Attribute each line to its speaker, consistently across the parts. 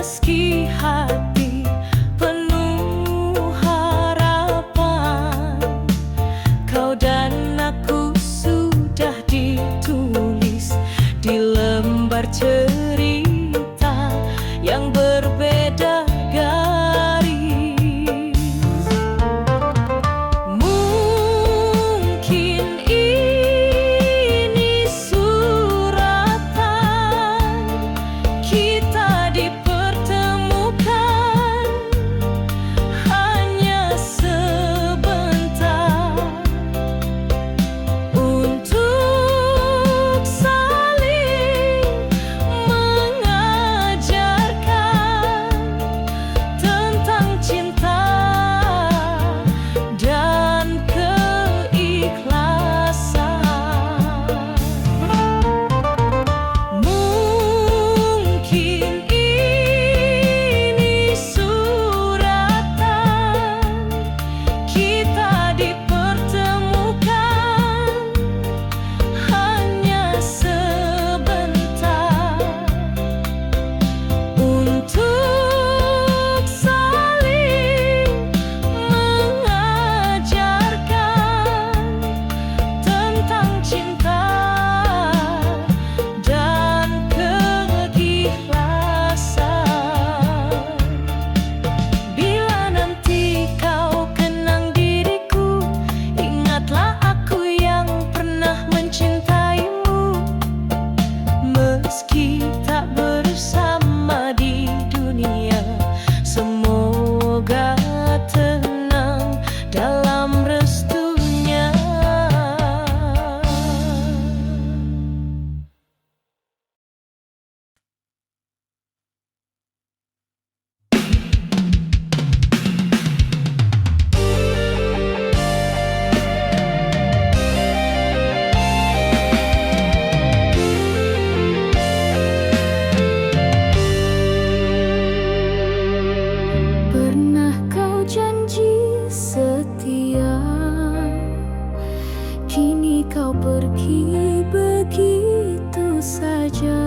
Speaker 1: Meski hati penuh harapan, kau dan aku sudah ditulis di lembar cerita yang berbeda garis. Mungkin ini suratan kita dipertemukan hanya sebentar untuk saling mengajarkan tentang cinta dan keikhlasan. Mungkin ini suratan kita dipertemukan hanya sebentar untuk saling mengajarkan tentang cinta dan keikhlasan. Bila nanti kau kenang diriku, ingatlah aku yang pernah mencintaimu. Meski tak bersama di dunia, semoga tenang dalam restunya. Pernah kau janji setia, kini kau pergi begitu saja.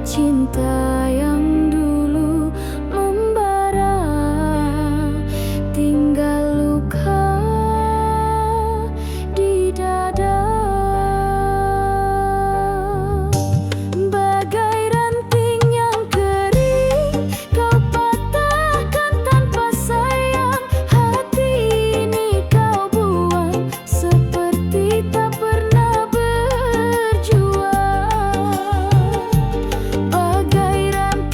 Speaker 1: Cinta yang dulu membara, tinggal luka di dada. Bagai ranting yang kering, kau patahkan tanpa sayang. Hati ini kau buang seperti tak pernah berjuang. Bagai ranting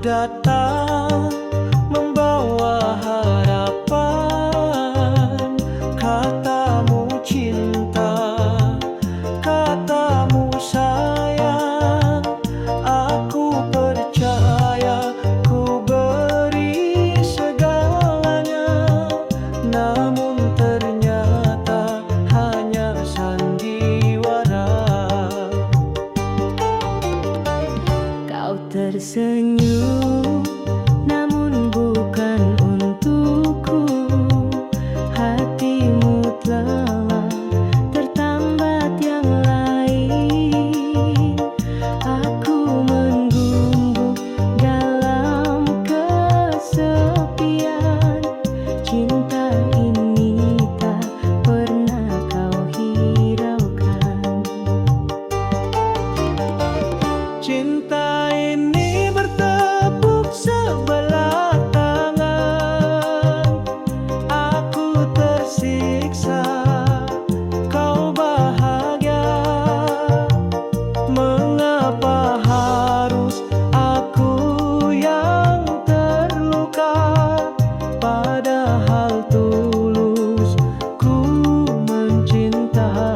Speaker 2: datang membawa harapan. Katamu cinta, katamu sayang, aku percaya, ku beri segalanya. Namun ternyata hanya sandiwara.
Speaker 1: Kau tersenyum, namun bukan untukku. Hatimu telah tertambat yang lain. Aku menggungguk dalam kesepian. Cinta ini tak pernah kau hiraukan.
Speaker 2: Cinta ini bertepuk sebelah tangan. Aku tersiksa, kau bahagia. Mengapa harus aku yang terluka? Padahal tulus ku mencinta.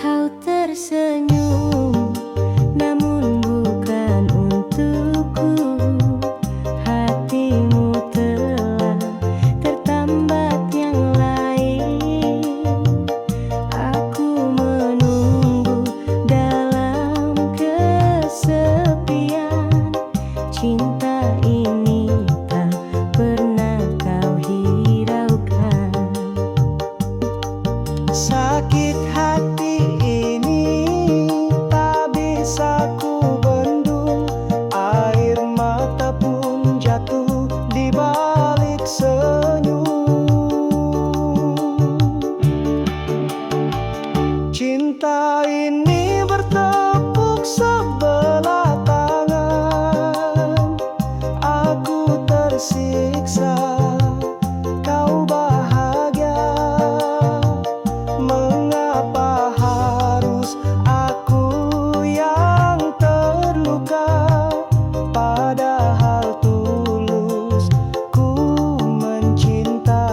Speaker 1: Kau tersenyum, namun bukan untukku. Hatimu telah tertambat yang lain. Aku menunggu dalam kesepian. Cinta ini tak pernah kau hiraukan.
Speaker 2: Sakit hati ini tak bisa ku bendung. Air mata pun jatuh di balik senyum. Cinta ini bertepuk sebelah tangan. Aku tersiksa, kau bahagia. Mengapa harus aku yang terluka? Padahal tulus ku mencinta.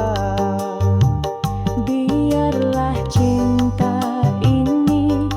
Speaker 1: Biarlah cinta ini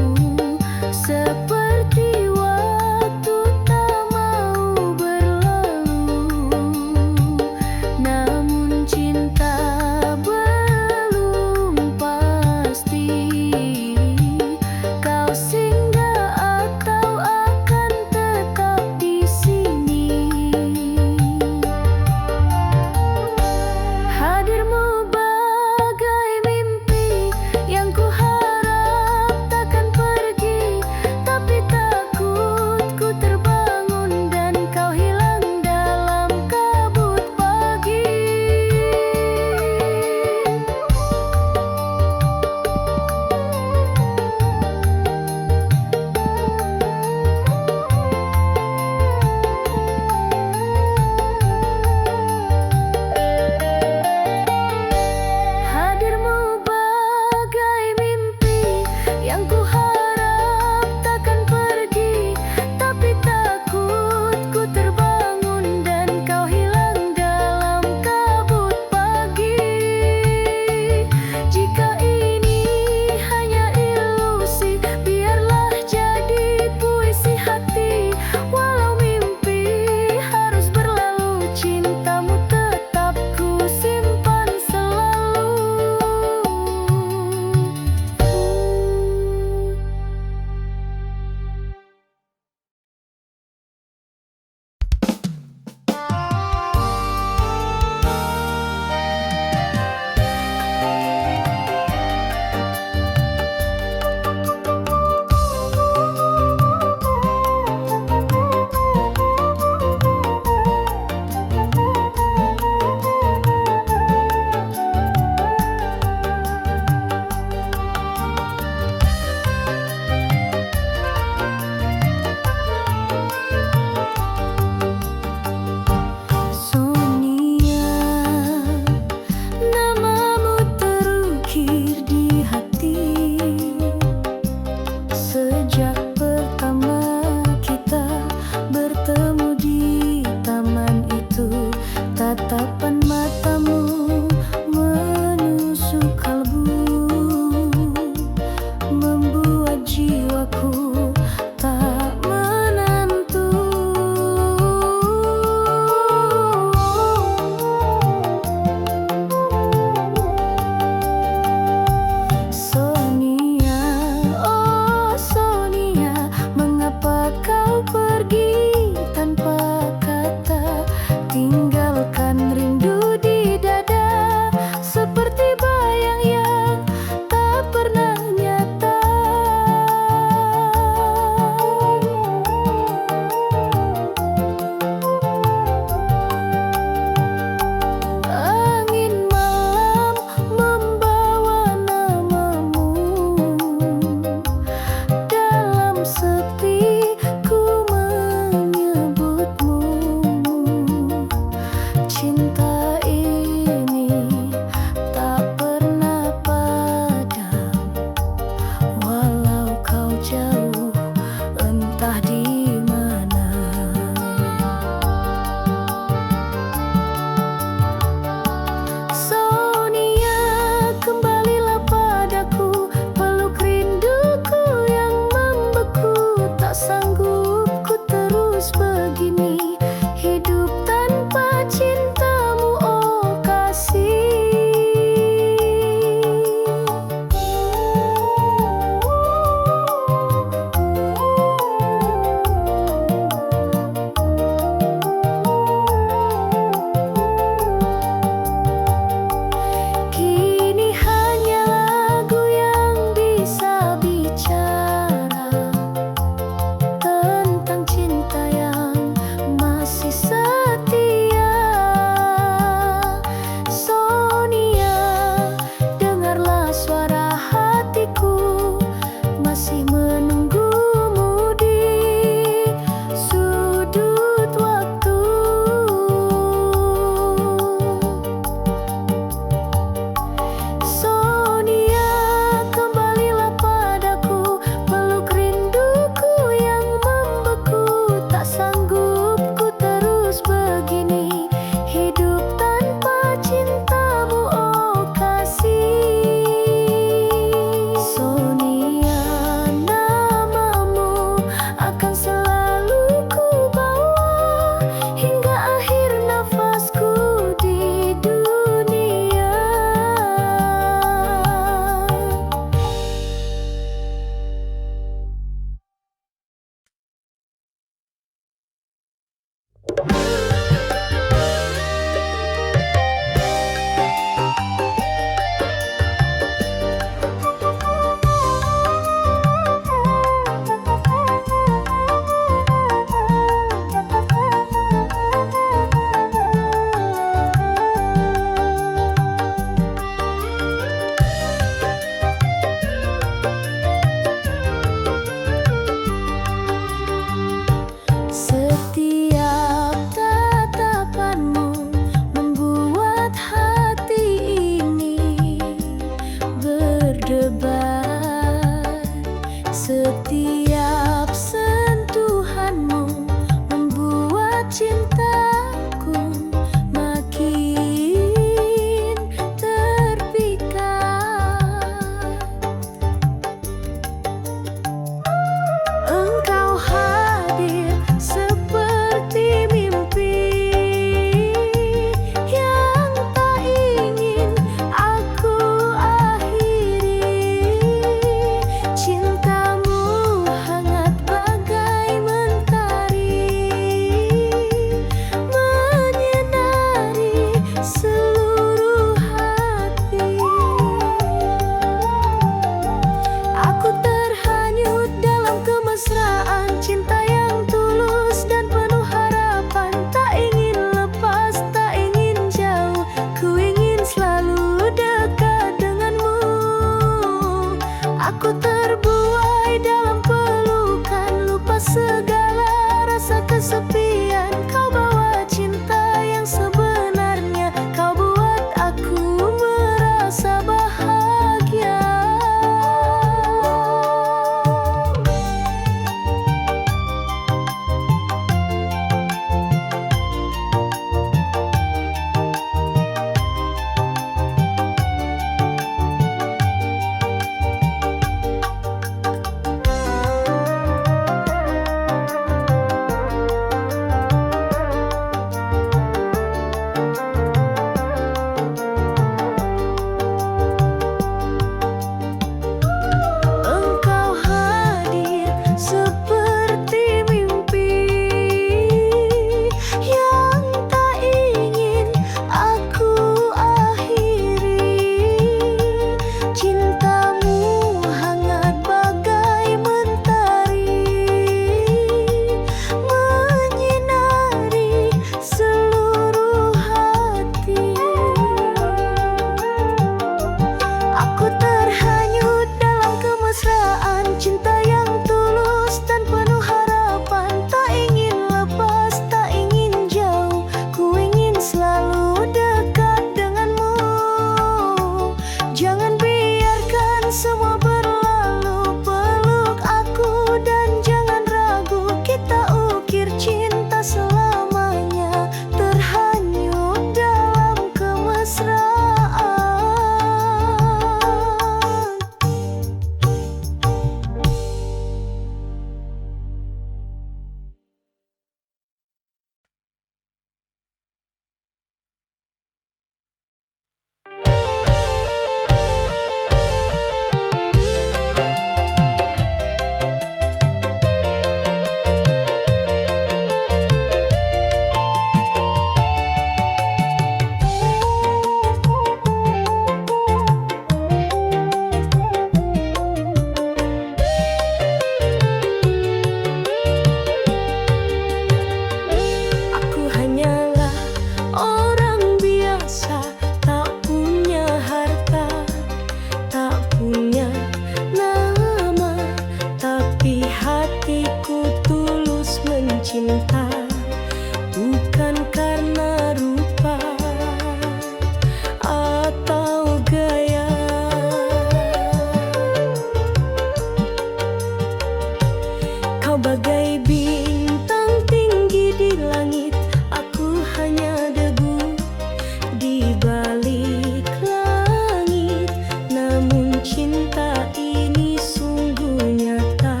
Speaker 1: di balik langit, namun cinta ini sungguh nyata.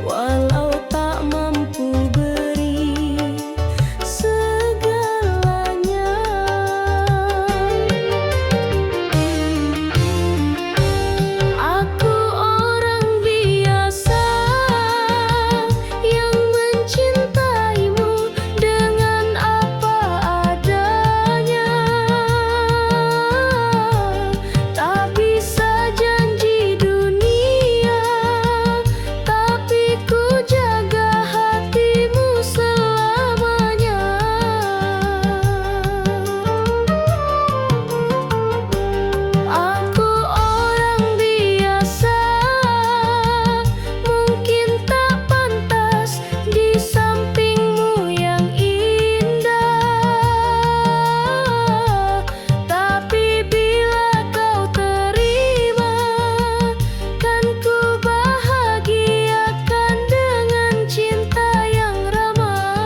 Speaker 1: Walau tak mampu beri segalanya, aku orang biasa yang mencintaimu dengan apa adanya. Tak bisa janji dunia, tapi ku jaga hatimu selamanya. Aku orang biasa, mungkin tak pantas di sampingmu yang indah, tapi bila kau terima, kan ku bahagiakan dengan cinta yang ramah.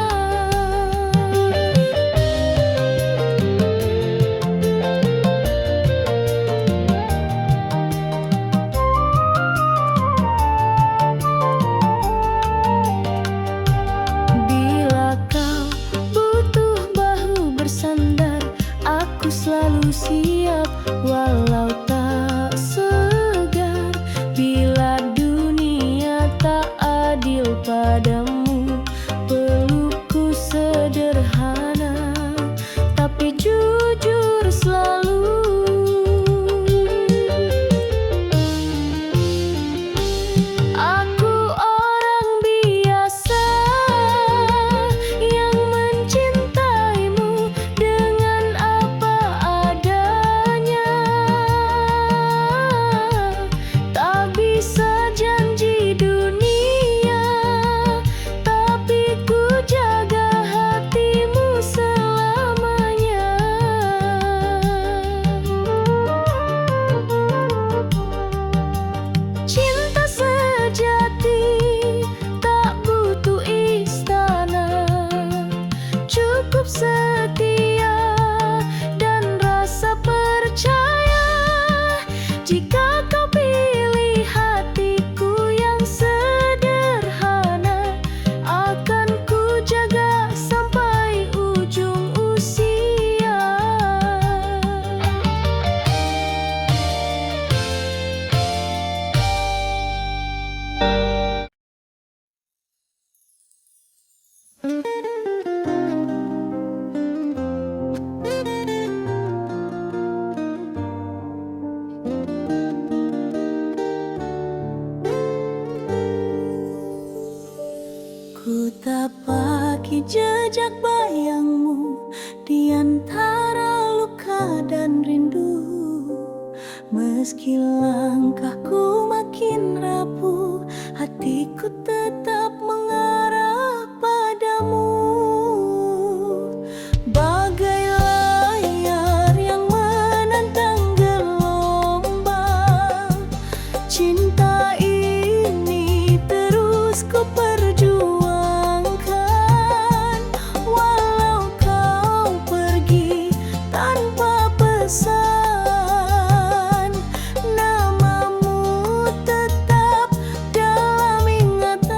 Speaker 1: Bila kau butuh bahu bersandar, aku selalu siap walau tak segar. Bila dunia tak adil padamu, pelukku sederhana tapi jujur selalu. Aku orang biasa yang mencintaimu dengan apa adanya. Tak bisa janji dunia, tapi ku jaga hatimu selamanya. Cinta sejati tak butuh istana, cukup setia dan rasa percaya. Jika kau pilih hatiku yang sederhana, akan ku jaga sampai ujung usia. Ku tapaki jejak bayangmu di antara luka dan rindu. Meski langkahku makin rapuh, hatiku tetap mengarah padamu. Bagai layar yang menantang gelombang, cinta ini terus ku perjuangkan. Walau kau pergi tanpa pesan, namamu tetap dalam ingatan.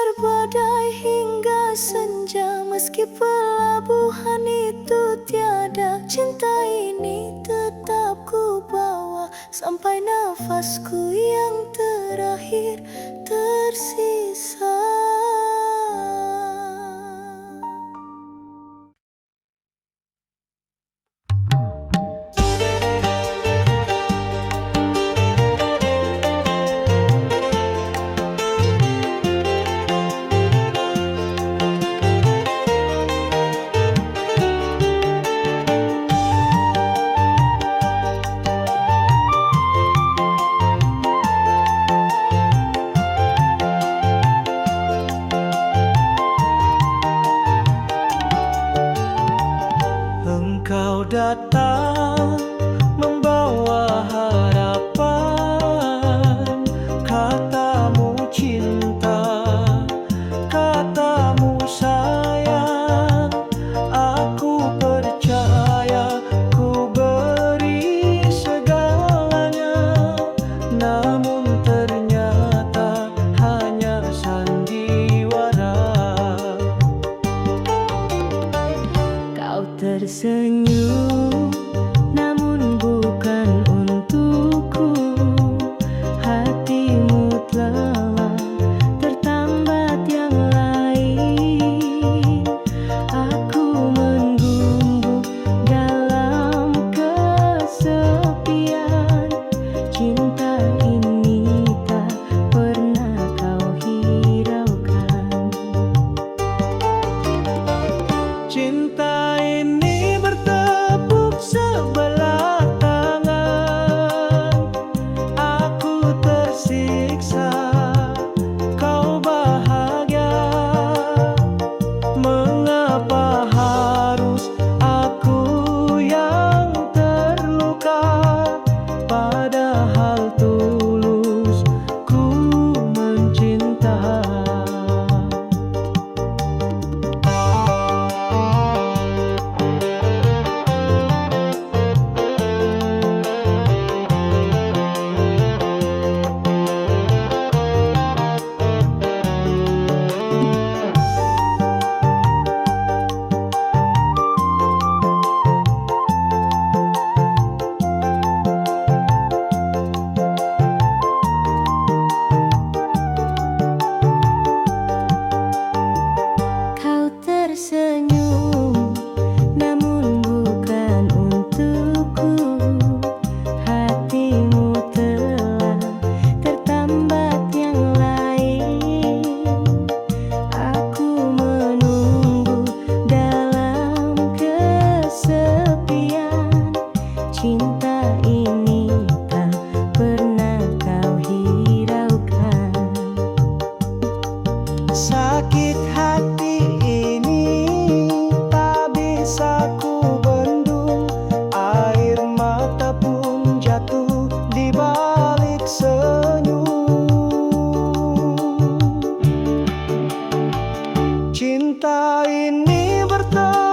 Speaker 1: berbadai hingga senja. Meski pelabuhan itu tiada, cinta ini tetap ku bawa sampai nafasku yang terakhir tersisa.
Speaker 2: Engkau datang membawa harapan, katamu cinta, katamu sayang. Aku percaya, ku beri segalanya, namun ternyata hanya sandiwara.
Speaker 1: Kau tersenyum, namun bukan untukku. Hatimu telah tertambat yang lain. Aku menunggu dalam kesepian. Cinta ini tak pernah kau hiraukan.
Speaker 2: Cinta ini bertepuk sebelah tangan. Aku tersiksa, kau bahagia. Mengapa harus aku yang terluka? Padahal tulus ku mencinta.
Speaker 1: Kau tersenyum, namun bukan untukku. Hatimu telah tertambat yang lain. Aku menunggu dalam kesepian. Cinta ini tak pernah kau hiraukan.
Speaker 2: Sakit hati ini tak bisa ku bendung. Air mata pun jatuh di balik senyum. Cinta ini bertepuk